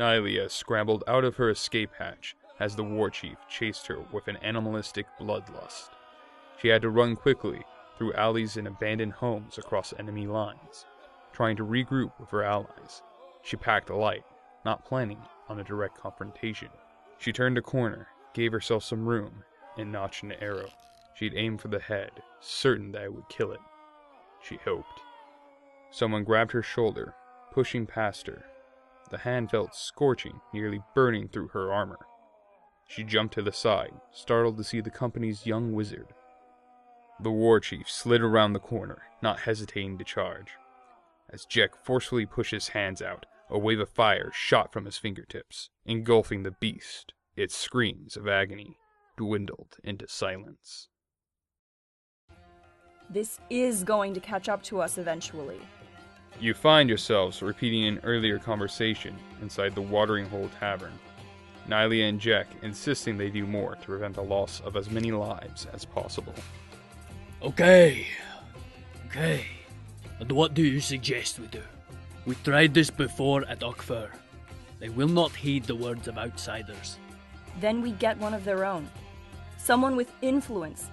Nylia scrambled out of her escape hatch as the war chief chased her with an animalistic bloodlust. She had to run quickly through alleys and abandoned homes across enemy lines, trying to regroup with her allies. She packed light, not planning on a direct confrontation. She turned a corner, gave herself some room, and notched an arrow. She'd aim for the head, certain that it would kill it. She hoped. Someone grabbed her shoulder, pushing past her. The hand felt scorching, nearly burning through her armor. She jumped to the side, startled to see the company's young wizard. The war chief slid around the corner, not hesitating to charge. As Jekk forcefully pushed his hands out, a wave of fire shot from his fingertips, engulfing the beast. Its screams of agony dwindled into silence. This is going to catch up to us eventually. You find yourselves repeating an earlier conversation inside the Watering Hole Tavern. Nylia and Jekk insisting they do more to prevent the loss of as many lives as possible. Okay. And what do you suggest we do? We tried this before at Oa'Ai. They will not heed the words of outsiders. Then we get one of their own. Someone with influence.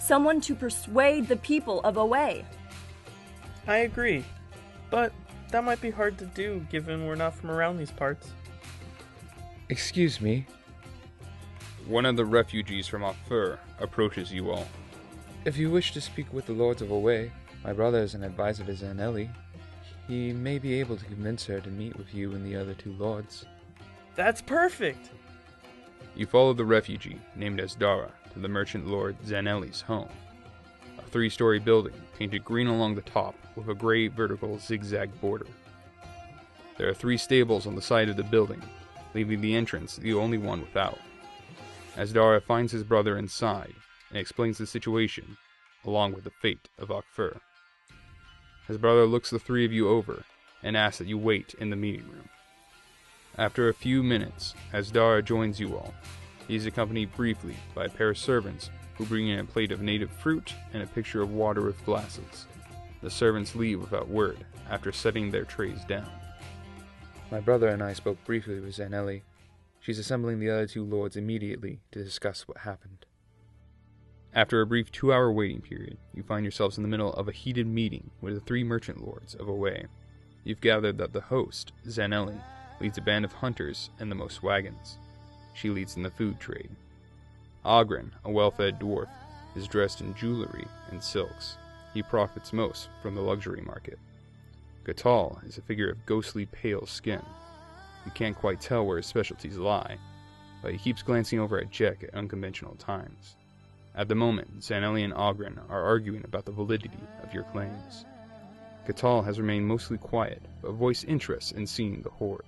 Someone to persuade the people of Oa'Ai. I agree. But that might be hard to do, given we're not from around these parts. Excuse me. One of the refugees from Oa'Ai approaches you all. If you wish to speak with the lords of Oa'Ai, my brother is an advisor to Zanele. He may be able to convince her to meet with you and the other two lords. That's perfect! You follow the refugee, named as Dara, to the merchant lord Zanele's home. A 3-story building, painted green along the top with a gray vertical zigzag border. There are 3 stables on the side of the building, leaving the entrance the only one without. As Dara finds his brother inside and explains the situation, along with the fate of Oa'Ai. His brother looks the 3 of you over and asks that you wait in the meeting room. After a few minutes, as Dara joins you all, he is accompanied briefly by a pair of servants who bring in a plate of native fruit and a pitcher of water with glasses. The servants leave without word after setting their trays down. My brother and I spoke briefly with Zanele. She's assembling the other 2 lords immediately to discuss what happened. After a brief 2-hour waiting period, you find yourselves in the middle of a heated meeting with the 3 merchant lords of Oa'Ai. You've gathered that the host, Zanele, leads a band of hunters and the most wagons. She leads in the food trade. Argrin, a well-fed dwarf, is dressed in jewelry and silks. He profits most from the luxury market. Catal is a figure of ghostly pale skin. You can't quite tell where his specialties lie, but he keeps glancing over at Jekk at unconventional times. At the moment, Zanele and Argrin are arguing about the validity of your claims. Catal has remained mostly quiet, but voiced interest in seeing the horde.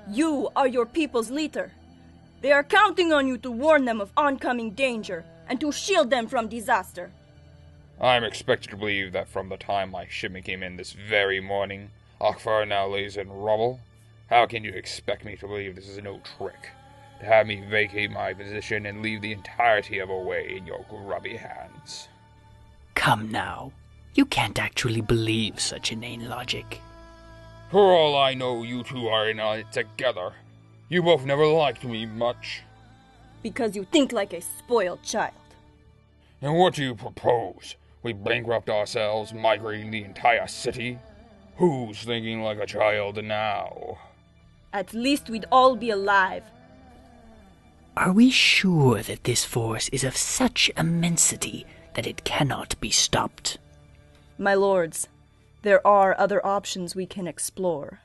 You are your people's leader. They are counting on you to warn them of oncoming danger and to shield them from disaster. I'm expected to believe that from the time my shipment came in this very morning, Oa'Ai now lays in rubble. How can you expect me to believe this is no trick? To have me vacate my position and leave the entirety of Oa'Ai in your grubby hands. Come now. You can't actually believe such inane logic. For all I know, you 2 are in on it together. You both never liked me much. Because you think like a spoiled child. And what do you propose? We bankrupt ourselves, migrating the entire city? Who's thinking like a child now? At least we'd all be alive. Are we sure that this force is of such immensity that it cannot be stopped? My lords, there are other options we can explore.